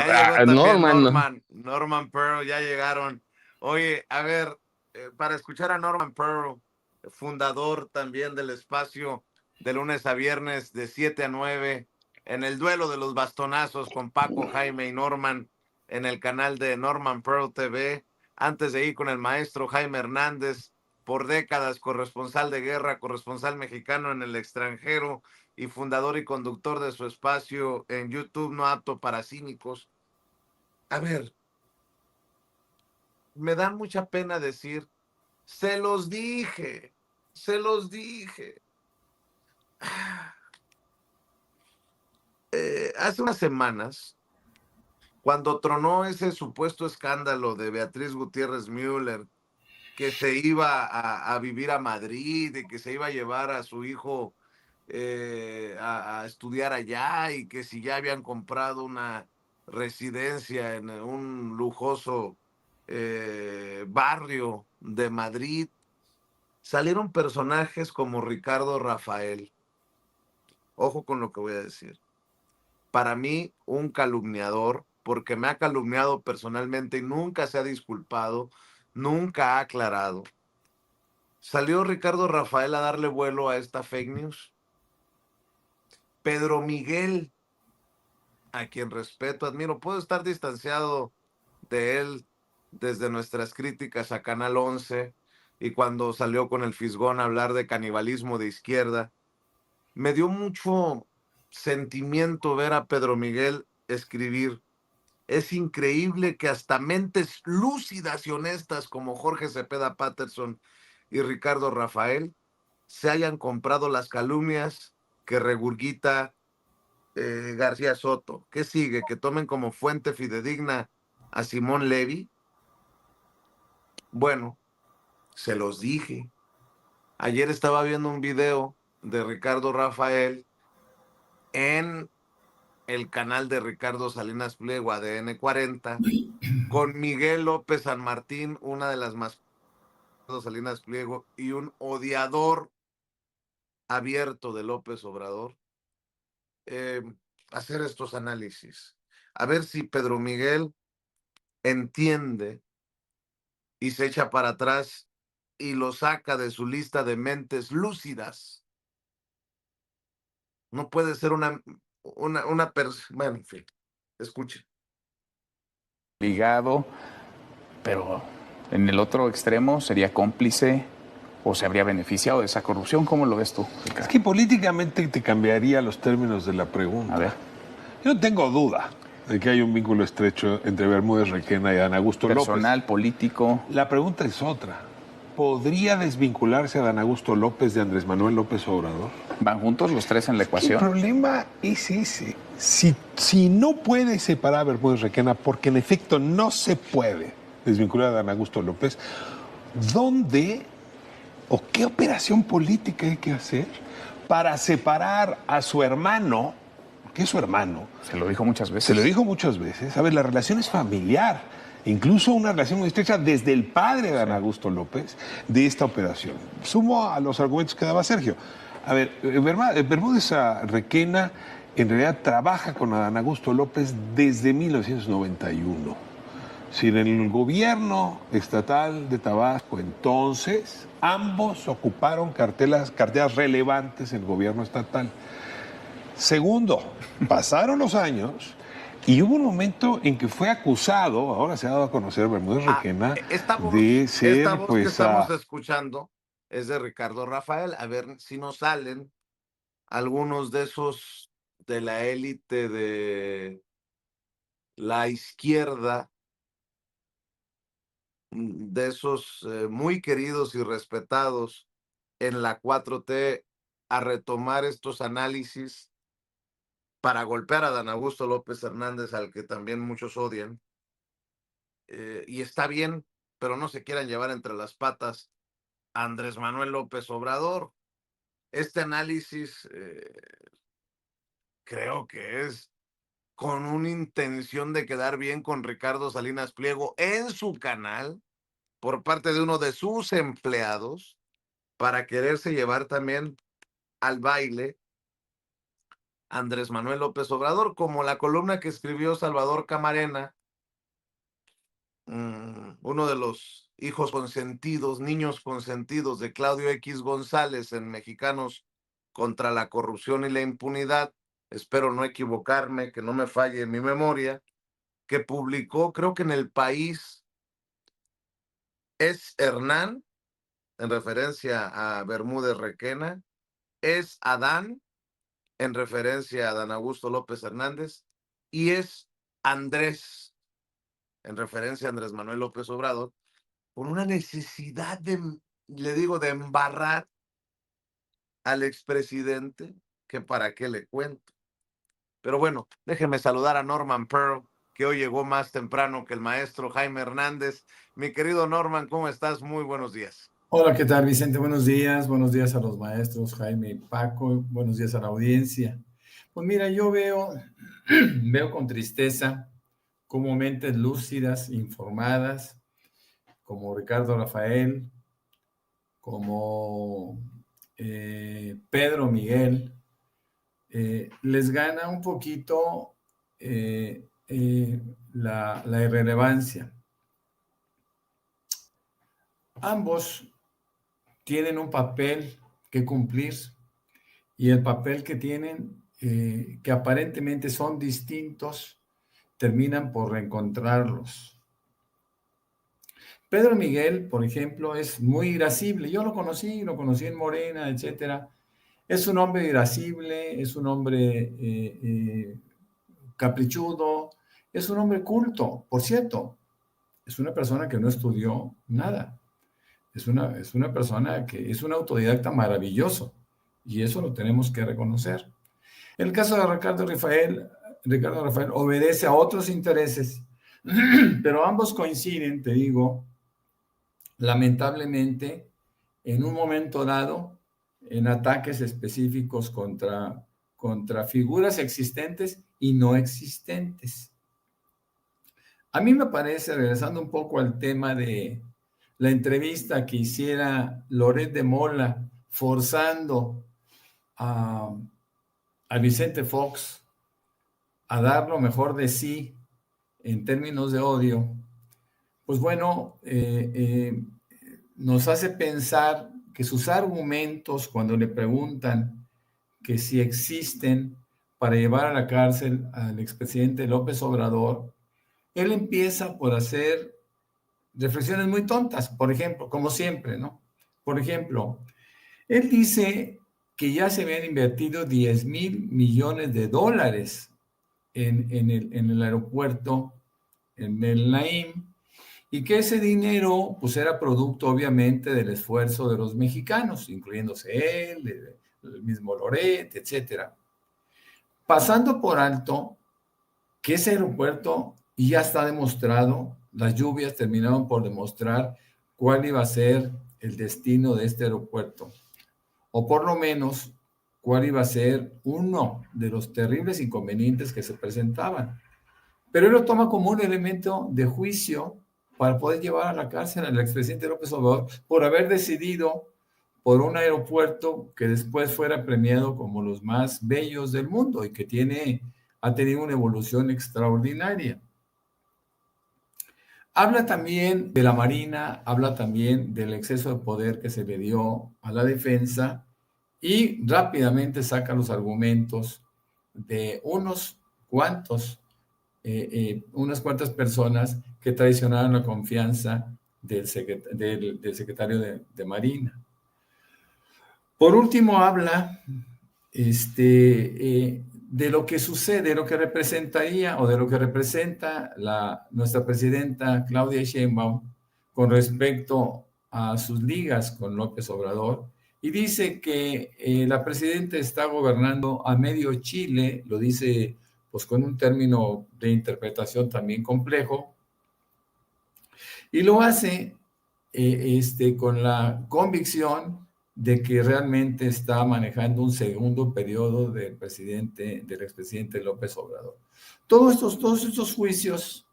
Ya llegó también Norman, ¿no? Norman Pearl, ya llegaron. Oye, a ver, para escuchar a Norman Pearl, fundador también del espacio de lunes a viernes de 7 a 9, en el duelo de los bastonazos con Paco, Jaime y Norman, en el canal de Norman Pearl TV, antes de ir con el maestro Jaime Hernández, por décadas corresponsal de guerra, corresponsal mexicano en el extranjero y fundador y conductor de su espacio en YouTube No Apto para Cínicos. A ver, me da mucha pena decir, se los dije, se los dije. Hace unas semanas, cuando tronó ese supuesto escándalo de Beatriz Gutiérrez Müller, que se iba a vivir a Madrid y que se iba a llevar a su hijo a estudiar allá y que si ya habían comprado una residencia en un lujoso barrio de Madrid, salieron personajes como Ricardo Rafael. Ojo con lo que voy a decir. Para mí, un calumniador, porque me ha calumniado personalmente y nunca se ha disculpado, nunca ha aclarado. Salió Ricardo Rafael a darle vuelo a esta fake news. Pedro Miguel, a quien respeto, admiro, puedo estar distanciado de él desde nuestras críticas a Canal 11 y cuando salió con el Fisgón a hablar de canibalismo de izquierda. Me dio mucho sentimiento ver a Pedro Miguel escribir. Es increíble que hasta mentes lúcidas y honestas como Jorge Cepeda Patterson y Ricardo Rafael se hayan comprado las calumnias que regurgita García Soto. ¿Qué sigue? ¿Que tomen como fuente fidedigna a Simón Levy? Bueno, se los dije. Ayer estaba viendo un video de Ricardo Rafael en el canal de Ricardo Salinas Pliego, ADN 40, con Miguel López San Martín, una de las más Salinas Pliego, y un odiador abierto de López Obrador, eh, hacer estos análisis. A ver si Pedro Miguel entiende y se echa para atrás y lo saca de su lista de mentes lúcidas. No puede ser una persona. Bueno, en fin, escuchen. Ligado, pero en el otro extremo sería cómplice o se habría beneficiado de esa corrupción. ¿Cómo lo ves tú, Ricardo? Es que políticamente te cambiaría los términos de la pregunta. A ver. Yo no tengo duda de que hay un vínculo estrecho entre Bermúdez Requena y Adán Augusto Personal, López. político. La pregunta es otra. ¿Podría desvincularse Adán Augusto López de Andrés Manuel López Obrador? ¿Van juntos los tres en la El ecuación? problema es ese. Si no puede separar a Bermúdez Requena, porque en efecto no se puede desvincular a Adán Augusto López, ¿dónde o qué operación política hay que hacer para separar a su hermano, que es su hermano? Se lo dijo muchas veces. Se lo dijo muchas veces. A ver, la relación es familiar, incluso una relación muy estrecha desde el padre de Adán Augusto López de esta operación. Sumo a los argumentos que daba Sergio. A ver, Bermúdez Requena en realidad trabaja con Adán Augusto López desde 1991. Si en el gobierno estatal de Tabasco entonces, ambos ocuparon carteras relevantes en el gobierno estatal. Segundo, pasaron los años y hubo un momento en que fue acusado, ahora se ha dado a conocer Bermúdez Requena, de ser esta voz que estamos escuchando es de Ricardo Rafael. A ver si nos salen algunos de esos de la élite de la izquierda, de esos muy queridos y respetados en la 4T, a retomar estos análisis para golpear a Dan Augusto López Hernández, al que también muchos odian. Y está bien, pero no se quieran llevar entre las patas a Andrés Manuel López Obrador. Este análisis creo que es con una intención de quedar bien con Ricardo Salinas Pliego en su canal por parte de uno de sus empleados para quererse llevar también al baile Andrés Manuel López Obrador, como la columna que escribió Salvador Camarena, uno de los hijos consentidos, niños consentidos de Claudio X González en Mexicanos contra la Corrupción y la Impunidad, espero no equivocarme, que no me falle mi memoria, que publicó, creo que en El País, es Hernán, en referencia a Bermúdez Requena, es Adán, en referencia a Dan Augusto López Hernández, y es Andrés, en referencia a Andrés Manuel López Obrador, por una necesidad le digo, de embarrar al expresidente, que para qué le cuento. Pero bueno, déjenme saludar a Norman Pearl, que hoy llegó más temprano que el maestro Jaime Hernández. Mi querido Norman, ¿cómo estás? Muy buenos días. Hola, ¿qué tal, Vicente? Buenos días a los maestros Jaime y Paco, buenos días a la audiencia. Pues mira, yo veo con tristeza cómo mentes lúcidas, informadas, como Ricardo Rafael, como Pedro Miguel, les gana un poquito la irrelevancia. Ambos tienen un papel que cumplir y el papel que tienen, que aparentemente son distintos, terminan por reencontrarlos. Pedro Miguel, por ejemplo, es muy irascible. Yo lo conocí en Morena, etcétera. Es un hombre irascible, es un hombre caprichudo, es un hombre culto. Por cierto, es una persona que no estudió nada. Es una persona que es un autodidacta maravilloso y eso lo tenemos que reconocer. El caso de Ricardo Rafael obedece a otros intereses, pero ambos coinciden, te digo, lamentablemente, en un momento dado, en ataques específicos contra figuras existentes y no existentes. A mí me parece, regresando un poco al tema de la entrevista que hiciera Loret de Mola, forzando a Vicente Fox a dar lo mejor de sí en términos de odio, pues bueno, nos hace pensar que sus argumentos, cuando le preguntan que si existen para llevar a la cárcel al expresidente López Obrador, él empieza por hacer reflexiones muy tontas, por ejemplo, como siempre, ¿no? Por ejemplo, él dice que ya se habían invertido 10,000 millones de dólares en el aeropuerto, en el Naim, y que ese dinero, pues era producto, obviamente, del esfuerzo de los mexicanos, incluyéndose él, el mismo Loret, etcétera. Pasando por alto que ese aeropuerto, y ya está demostrado, las lluvias terminaron por demostrar cuál iba a ser el destino de este aeropuerto, o por lo menos cuál iba a ser uno de los terribles inconvenientes que se presentaban. Pero él lo toma como un elemento de juicio para poder llevar a la cárcel al expresidente López Obrador por haber decidido por un aeropuerto que después fuera premiado como los más bellos del mundo y que ha tenido una evolución extraordinaria. Habla también de la Marina, habla también del exceso de poder que se le dio a la defensa y rápidamente saca los argumentos de unas cuantas personas que traicionaron la confianza del secretario de Marina. Por último, habla de lo que sucede, de lo que representaría o de lo que representa nuestra presidenta Claudia Sheinbaum con respecto a sus ligas con López Obrador, y dice que la presidenta está gobernando a medio Chile, lo dice pues con un término de interpretación también complejo, y lo hace con la convicción de que realmente está manejando un segundo periodo del expresidente López Obrador. Todos estos juicios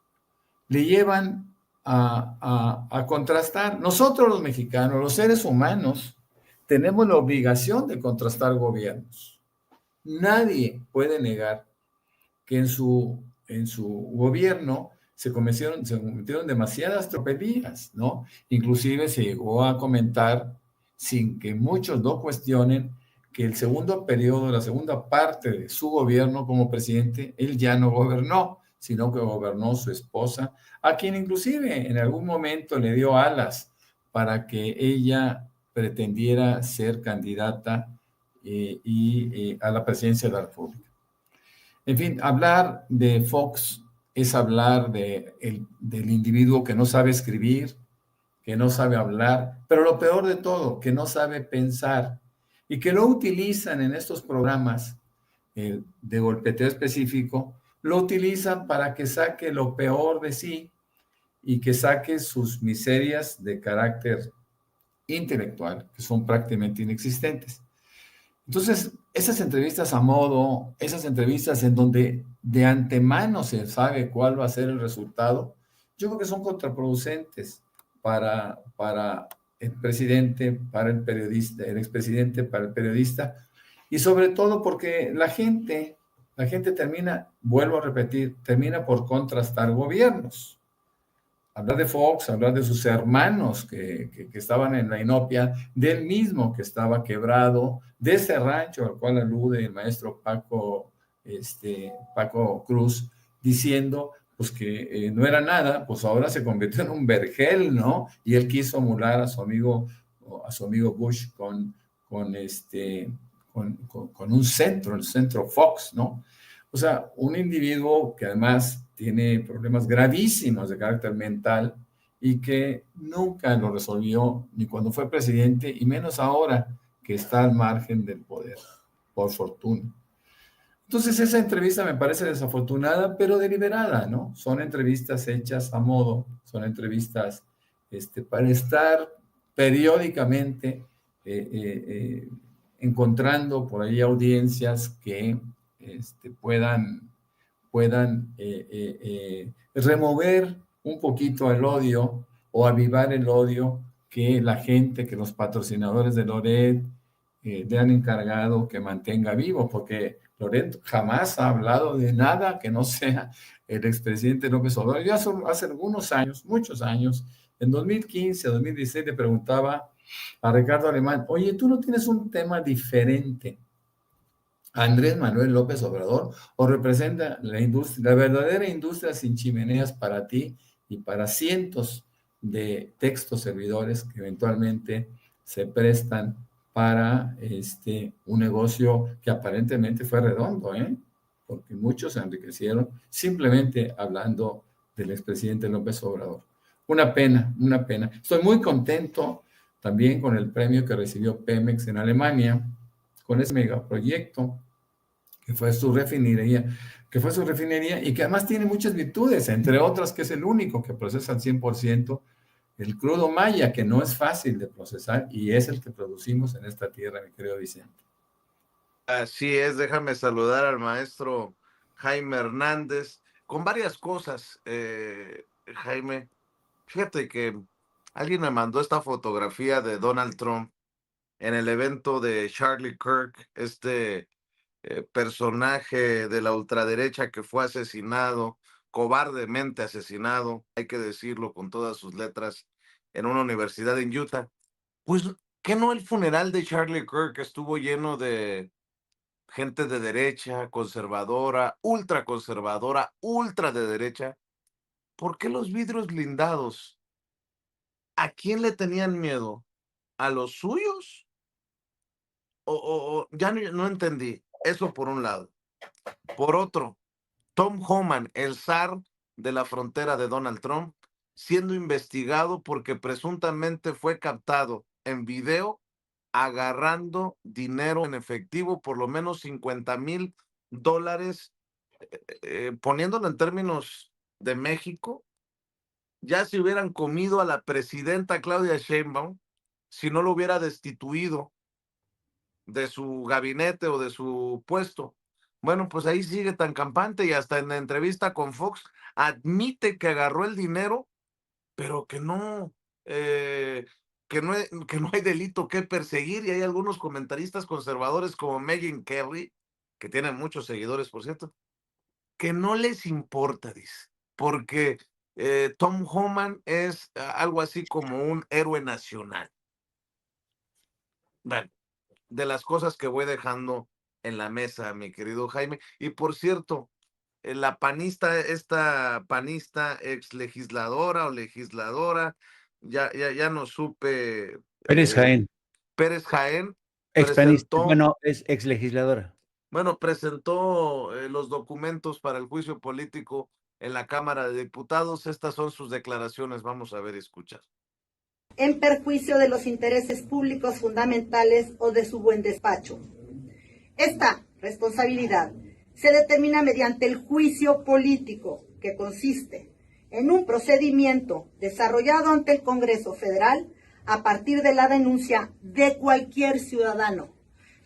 le llevan a contrastar. Nosotros los mexicanos, los seres humanos, tenemos la obligación de contrastar gobiernos. Nadie puede negar que en su gobierno se cometieron demasiadas tropelías, ¿no? Inclusive se llegó a comentar, sin que muchos lo cuestionen, que el segundo periodo, la segunda parte de su gobierno como presidente, él ya no gobernó, sino que gobernó su esposa, a quien inclusive en algún momento le dio alas para que ella pretendiera ser candidata a la presidencia de la República. En fin, hablar de Fox es hablar del individuo que no sabe escribir, que no sabe hablar, pero lo peor de todo, que no sabe pensar y que lo utilizan en estos programas de golpeteo específico, lo utilizan para que saque lo peor de sí y que saque sus miserias de carácter intelectual, que son prácticamente inexistentes. Entonces, esas entrevistas a modo, esas entrevistas en donde de antemano se sabe cuál va a ser el resultado, yo creo que son contraproducentes para el presidente, para el periodista, el expresidente, para el periodista, y sobre todo porque la gente termina, vuelvo a repetir, termina por contrastar gobiernos. Hablar de Fox, hablar de sus hermanos que estaban en la inopia, del mismo que estaba quebrado, de ese rancho al cual alude el maestro Paco Cruz, diciendo pues que no era nada, pues ahora se convirtió en un vergel, ¿no? Y él quiso emular a su amigo Bush con un centro, el centro Fox, ¿no? O sea, un individuo que además tiene problemas gravísimos de carácter mental y que nunca lo resolvió ni cuando fue presidente y menos ahora que está al margen del poder, por fortuna. Entonces esa entrevista me parece desafortunada, pero deliberada, ¿no? Son entrevistas hechas a modo, son entrevistas para estar periódicamente encontrando por ahí audiencias que puedan remover un poquito el odio o avivar el odio que la gente, que los patrocinadores de Loret le han encargado que mantenga vivo, porque Loret jamás ha hablado de nada que no sea el expresidente López Obrador. Yo hace algunos años, muchos años, en 2015, 2016, le preguntaba a Ricardo Alemán, oye, ¿tú no tienes un tema diferente a Andrés Manuel López Obrador o representa la industria, la verdadera industria sin chimeneas para ti y para cientos de textos servidores que eventualmente se prestan para un negocio que aparentemente fue redondo, porque muchos se enriquecieron simplemente hablando del expresidente López Obrador? Una pena, una pena. Estoy muy contento también con el premio que recibió Pemex en Alemania, con ese megaproyecto que fue su refinería, y que además tiene muchas virtudes, entre otras que es el único que procesa al 100% el crudo maya, que no es fácil de procesar y es el que producimos en esta tierra, mi querido Vicente. Así es, déjame saludar al maestro Jaime Hernández con varias cosas. Jaime, fíjate que alguien me mandó esta fotografía de Donald Trump en el evento de Charlie Kirk, personaje de la ultraderecha que fue asesinado, cobardemente asesinado, hay que decirlo con todas sus letras, en una universidad en Utah. Pues, ¿qué no el funeral de Charlie Kirk estuvo lleno de gente de derecha, conservadora, ultra de derecha? ¿Por qué los vidrios blindados? ¿A quién le tenían miedo? ¿A los suyos? Ya no entendí. Eso por un lado. Por otro, Tom Homan, el zar de la frontera de Donald Trump, siendo investigado porque presuntamente fue captado en video agarrando dinero en efectivo, por lo menos $50,000, poniéndolo en términos de México, ya se hubieran comido a la presidenta Claudia Sheinbaum si no lo hubiera destituido de su gabinete o de su puesto. Bueno, pues ahí sigue tan campante y hasta en la entrevista con Fox admite que agarró el dinero, pero que no hay delito que perseguir, y hay algunos comentaristas conservadores como Megyn Kelly que tiene muchos seguidores, por cierto, que no les importa, dice, porque Tom Homan es algo así como un héroe nacional. Bueno, de las cosas que voy dejando en la mesa, mi querido Jaime. Y por cierto, la panista, esta panista ex legisladora o legisladora, ya no supe, Pérez Jaén, Pérez Jaén expanista, presentó, bueno, es ex legisladora. bueno, presentó los documentos para el juicio político en la Cámara de Diputados. Estas son sus declaraciones. Vamos a ver y escuchar. En perjuicio de los intereses públicos fundamentales o de su buen despacho. Esta responsabilidad se determina mediante el juicio político, que consiste en un procedimiento desarrollado ante el Congreso Federal a partir de la denuncia de cualquier ciudadano.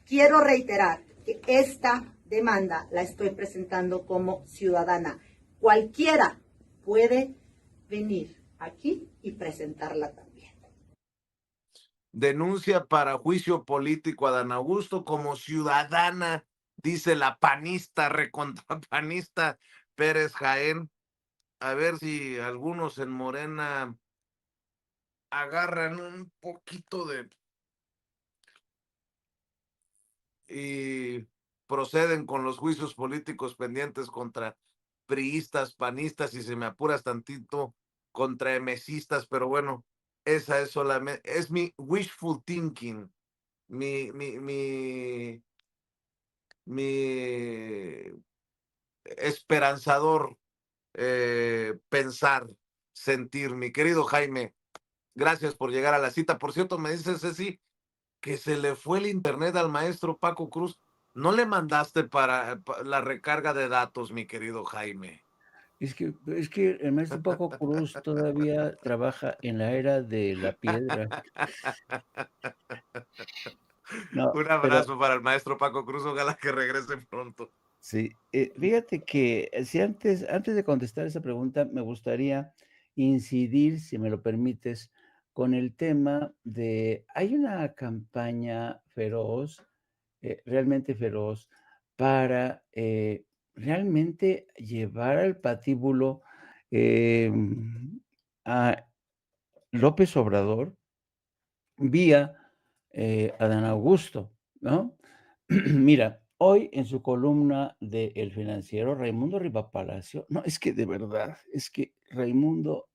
Quiero reiterar que esta demanda la estoy presentando como ciudadana. Cualquiera puede venir aquí y presentarla también. Denuncia para juicio político a Dan Augusto como ciudadana, dice la panista, recontrapanista Pérez Jaén. A ver si algunos en Morena agarran un poquito de y proceden con los juicios políticos pendientes contra priistas, panistas y, si me apuras tantito, contra emesistas, pero bueno, esa es solamente, es mi wishful thinking, mi esperanzador pensar, sentir. Mi querido Jaime, gracias por llegar a la cita. Por cierto, me dice Ceci que se le fue el internet al maestro Paco Cruz. ¿No le mandaste para la recarga de datos, mi querido Jaime? Es que el maestro Paco Cruz todavía trabaja en la era de la piedra. No, Un pero abrazo para el maestro Paco Cruz, ojalá que regrese pronto. sí, fíjate que si antes de contestar esa pregunta, me gustaría incidir, si me lo permites, con el tema de hay una campaña feroz, realmente feroz, para realmente llevar al patíbulo a López Obrador vía Adán Augusto, ¿no? Mira, hoy en su columna de El Financiero, Raimundo Rivapalacio, no, es que de verdad, es que Raimundo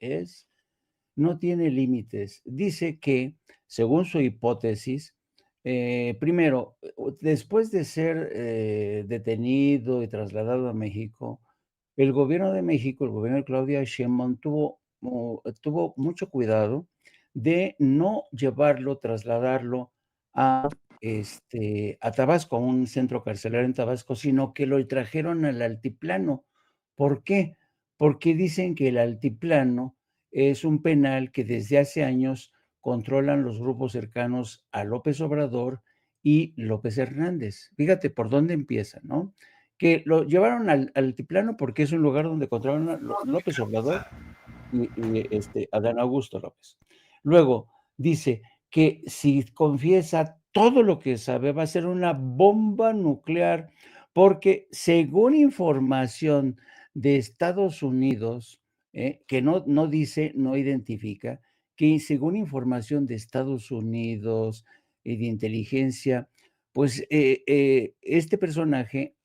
no tiene límites. Dice que, según su hipótesis, primero, después de ser detenido y trasladado a México, el gobierno de México, el gobierno de Claudia Sheinbaum, tuvo mucho cuidado de no llevarlo, trasladarlo a Tabasco, a un centro carcelario en Tabasco, sino que lo trajeron al altiplano. ¿Por qué? Porque dicen que el altiplano es un penal que desde hace años controlan los grupos cercanos a López Obrador y López Hernández. Fíjate por dónde empieza, ¿no? Que lo llevaron al altiplano porque es un lugar donde controlan a López Obrador y Adán Augusto López. Luego dice que si confiesa todo lo que sabe, va a ser una bomba nuclear, porque según información de Estados Unidos, que no dice, no identifica, que según información de Estados Unidos y de inteligencia, pues este personaje,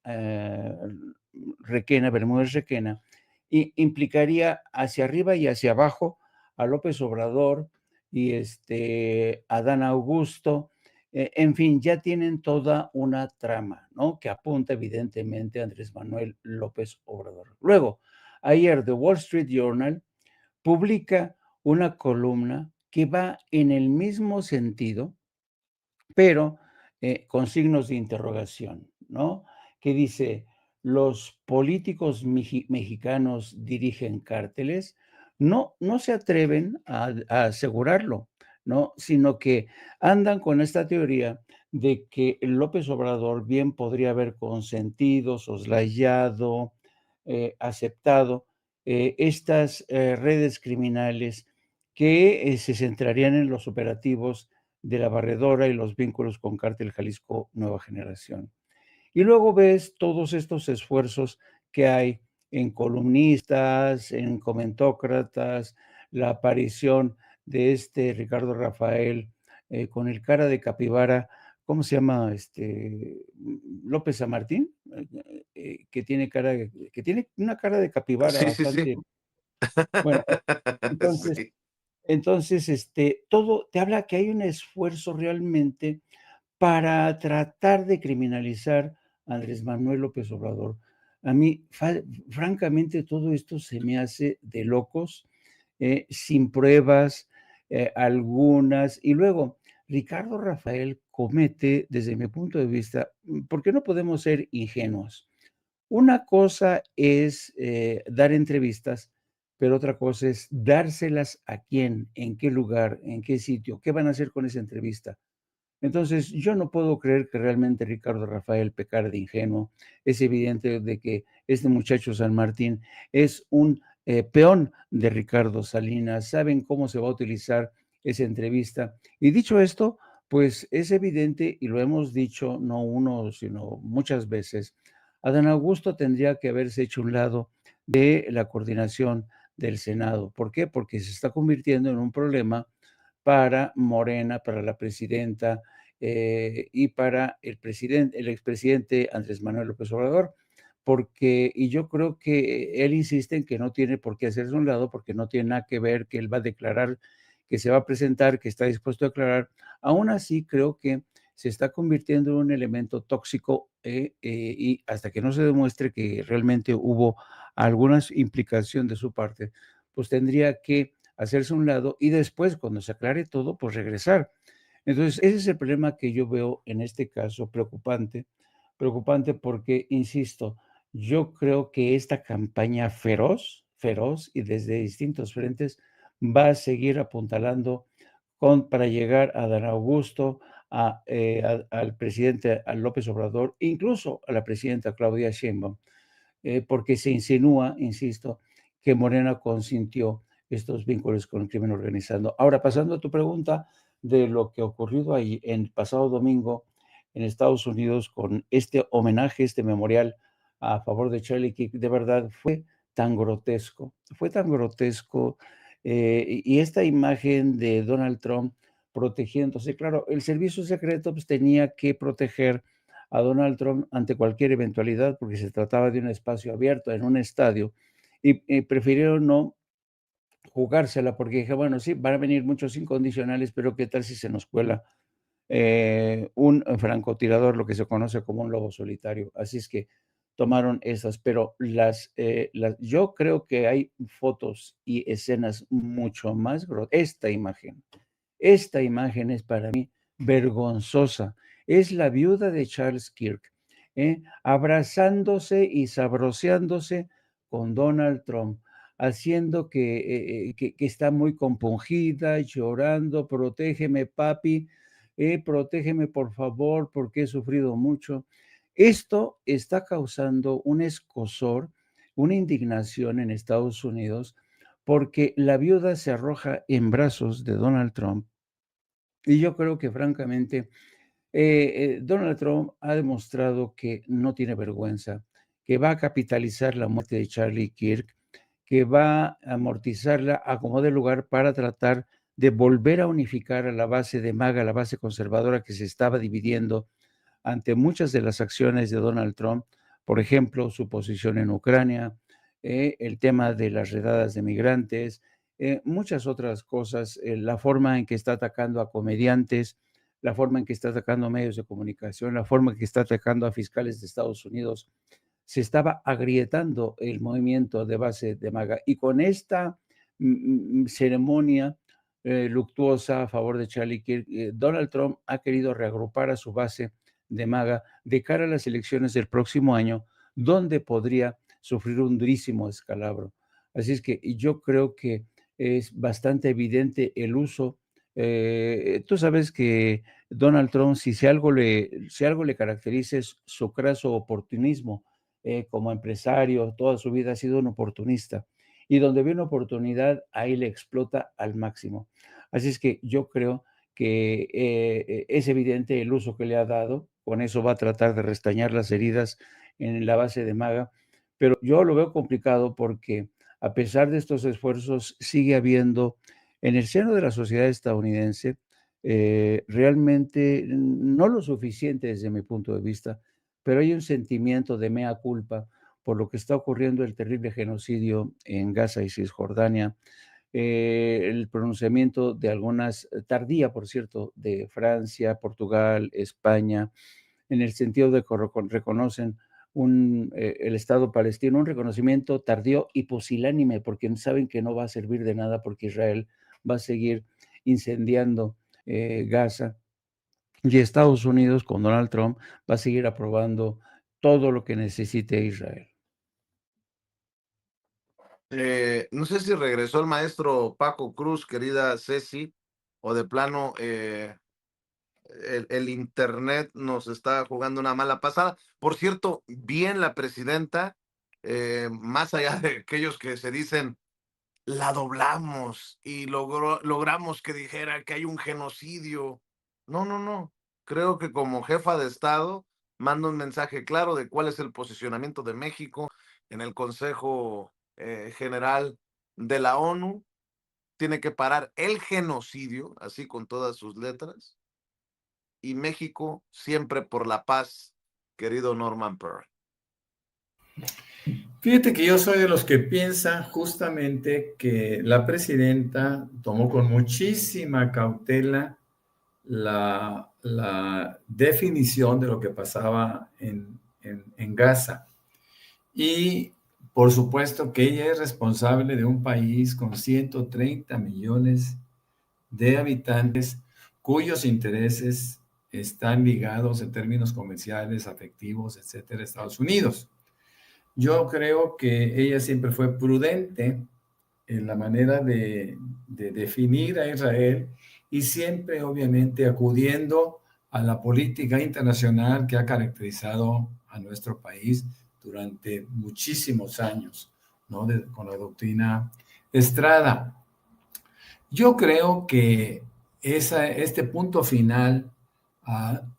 Requena, Bermúdez Requena, implicaría hacia arriba y hacia abajo a López Obrador y Adán Augusto. En fin, ya tienen toda una trama, ¿no? Que apunta evidentemente a Andrés Manuel López Obrador. Luego, ayer The Wall Street Journal publica una columna que va en el mismo sentido, pero con signos de interrogación, ¿no? Que dice, los políticos mexicanos dirigen cárteles, no se atreven a asegurarlo, ¿no? Sino que andan con esta teoría de que López Obrador bien podría haber consentido, soslayado, aceptado estas redes criminales que se centrarían en los operativos de la Barredora y los vínculos con Cártel Jalisco Nueva Generación. Y luego ves todos estos esfuerzos que hay en columnistas, en comentócratas, la aparición de este Ricardo Rafael con el cara de capibara, ¿cómo se llama? López San Martín, que tiene que tiene una cara de capibara Sí, sí, sí. bastante. Bueno, entonces, Sí. todo te habla que hay un esfuerzo realmente para tratar de criminalizar a Andrés Manuel López Obrador. A mí, francamente, todo esto se me hace de locos, sin pruebas algunas. Y luego, Ricardo Rafael comete, desde mi punto de vista, porque no podemos ser ingenuos. Una cosa es dar entrevistas, pero otra cosa es dárselas a quién, en qué lugar, en qué sitio, qué van a hacer con esa entrevista. Entonces, yo no puedo creer que realmente Ricardo Rafael pecara de ingenuo. Es evidente de que este muchacho San Martín es un peón de Ricardo Salinas. Saben cómo se va a utilizar esa entrevista. Y dicho esto, pues es evidente, y lo hemos dicho no uno, sino muchas veces, Adán Augusto tendría que haberse hecho un lado de la coordinación del Senado. ¿Por qué? Porque se está convirtiendo en un problema para Morena, para la presidenta y para el expresidente Andrés Manuel López Obrador, porque, y yo creo que él insiste en que no tiene por qué hacerse a un lado, porque no tiene nada que ver, que él va a declarar, que se va a presentar, que está dispuesto a declarar. Aún así, creo que se está convirtiendo en un elemento tóxico y hasta que no se demuestre que realmente hubo alguna implicación de su parte, pues tendría que hacerse a un lado y después, cuando se aclare todo, pues regresar. Entonces, ese es el problema que yo veo en este caso preocupante, preocupante porque, insisto, yo creo que esta campaña feroz, feroz y desde distintos frentes va a seguir apuntalando para llegar a Dan Augusto, al presidente a López Obrador, incluso a la presidenta Claudia Sheinbaum, porque se insinúa, insisto, que Morena consintió estos vínculos con el crimen organizado. Ahora, pasando a tu pregunta de lo que ocurrido ahí el pasado domingo en Estados Unidos con este homenaje, este memorial a favor de Charlie Kirk, de verdad fue tan grotesco, y esta imagen de Donald Trump protegiéndose, claro, el servicio secreto pues tenía que proteger a Donald Trump ante cualquier eventualidad, porque se trataba de un espacio abierto en un estadio, y prefirieron no jugársela, porque dije, bueno, sí, van a venir muchos incondicionales, pero ¿qué tal si se nos cuela un francotirador, lo que se conoce como un lobo solitario? Así es que tomaron esas, pero yo creo que hay fotos y escenas mucho más esta imagen es para mí vergonzosa. Es la viuda de Charles Kirk, abrazándose y sabroseándose con Donald Trump, haciendo que está muy compungida, llorando, protégeme, papi, protégeme, por favor, porque he sufrido mucho. Esto está causando un escozor, una indignación en Estados Unidos, porque la viuda se arroja en brazos de Donald Trump y yo creo que francamente Donald Trump ha demostrado que no tiene vergüenza, que va a capitalizar la muerte de Charlie Kirk, que va a amortizarla a como de lugar para tratar de volver a unificar a la base de MAGA, la base conservadora que se estaba dividiendo ante muchas de las acciones de Donald Trump, por ejemplo, su posición en Ucrania, el tema de las redadas de migrantes, muchas otras cosas, la forma en que está atacando a comediantes, la forma en que está atacando a medios de comunicación, la forma en que está atacando a fiscales de Estados Unidos. Se estaba agrietando el movimiento de base de MAGA y con esta ceremonia luctuosa a favor de Charlie Kirk, Donald Trump ha querido reagrupar a su base de MAGA de cara a las elecciones del próximo año, donde podría sufrir un durísimo descalabro. Así es que yo creo que es bastante evidente el uso. Tú sabes que Donald Trump, si algo le caracteriza es su craso oportunismo. Como empresario, toda su vida ha sido un oportunista. Y donde ve una oportunidad, ahí le explota al máximo. Así es que yo creo que es evidente el uso que le ha dado con eso va a tratar de restañar las heridas en la base de MAGA, pero yo lo veo complicado porque a pesar de estos esfuerzos sigue habiendo en el seno de la sociedad estadounidense realmente no lo suficiente desde mi punto de vista, pero hay un sentimiento de mea culpa por lo que está ocurriendo el terrible genocidio en Gaza y Cisjordania, el pronunciamiento de algunas, tardía, por cierto, de Francia, Portugal, España, en el sentido de que reconocen el Estado palestino, un reconocimiento tardío y pusilánime, porque saben que no va a servir de nada porque Israel va a seguir incendiando Gaza y Estados Unidos con Donald Trump va a seguir aprobando todo lo que necesite Israel. No sé si regresó el maestro Paco Cruz, querida Ceci, o de plano el internet nos está jugando una mala pasada. Por cierto, bien la presidenta, más allá de aquellos que se dicen, la doblamos y logramos que dijera que hay un genocidio. No, no, no. Creo que como jefa de Estado manda un mensaje claro de cuál es el posicionamiento de México en el Consejo General de la ONU. Tiene que parar el genocidio, así con todas sus letras, y México siempre por la paz, querido Norman Pearl. Fíjate que yo soy de los que piensa justamente que la presidenta tomó con muchísima cautela la definición de lo que pasaba en Gaza. Y por supuesto que ella es responsable de un país con 130 millones de habitantes cuyos intereses están ligados en términos comerciales, afectivos, etcétera, a Estados Unidos. Yo creo que ella siempre fue prudente en la manera de definir a Israel y siempre, obviamente, acudiendo a la política internacional que ha caracterizado a nuestro país durante muchísimos años, ¿no? Con la doctrina Estrada. Yo creo que este punto final,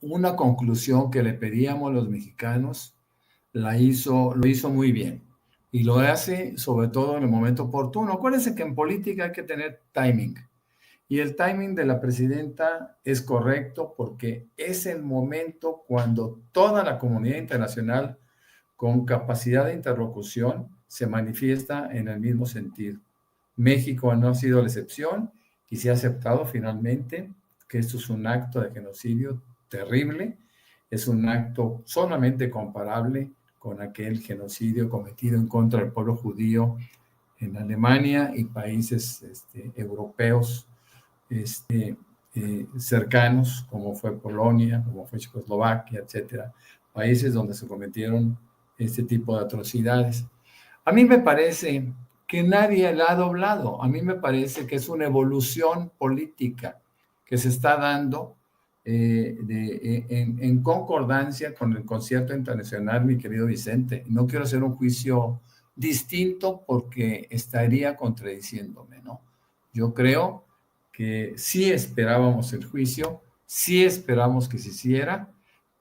una conclusión que le pedíamos los mexicanos, lo hizo muy bien. Y lo hace sobre todo en el momento oportuno. Acuérdense que en política hay que tener timing. Y el timing de la presidenta es correcto porque es el momento cuando toda la comunidad internacional con capacidad de interlocución se manifiesta en el mismo sentido. México no ha sido la excepción y se ha aceptado finalmente que esto es un acto de genocidio terrible, es un acto solamente comparable con aquel genocidio cometido en contra del pueblo judío en Alemania y países europeos cercanos, como fue Polonia, como fue Checoslovaquia, etcétera, países donde se cometieron este tipo de atrocidades. A mí me parece que nadie la ha doblado. A mí me parece que es una evolución política que se está dando en concordancia con el concierto internacional, mi querido Vicente. No quiero hacer un juicio distinto porque estaría contradiciéndome, ¿no? Yo creo que sí esperábamos el juicio, sí esperamos que se hiciera,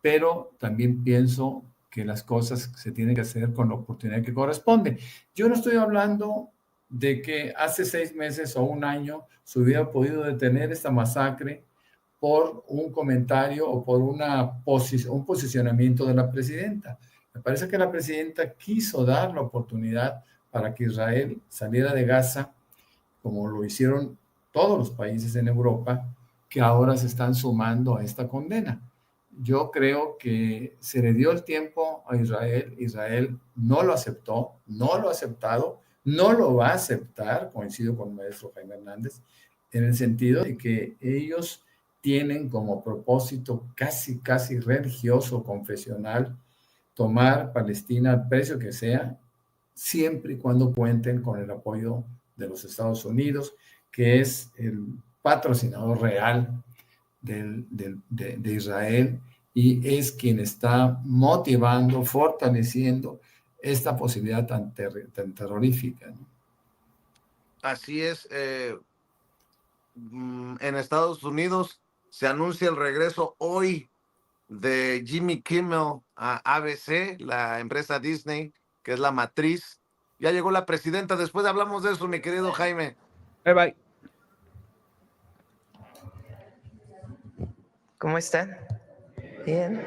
pero también pienso que las cosas se tienen que hacer con la oportunidad que corresponde. Yo no estoy hablando de que hace 6 meses o un año se hubiera podido detener esta masacre por un comentario o por un posicionamiento de la presidenta. Me parece que la presidenta quiso dar la oportunidad para que Israel saliera de Gaza, como lo hicieron todos los países en Europa, que ahora se están sumando a esta condena. Yo creo que se le dio el tiempo a Israel. Israel no lo aceptó, no lo ha aceptado, no lo va a aceptar, coincido con el maestro Jaime Hernández, en el sentido de que ellos tienen como propósito casi religioso, confesional, tomar Palestina al precio que sea, siempre y cuando cuenten con el apoyo de los Estados Unidos, que es el patrocinador real de Israel y es quien está motivando, fortaleciendo esta posibilidad tan terrorífica, ¿no? Así es. En Estados Unidos se anuncia el regreso hoy de Jimmy Kimmel a ABC, la empresa Disney, que es la matriz. Ya llegó la presidenta. Después hablamos de eso, mi querido Jaime. Bye bye. ¿Cómo están? Bien.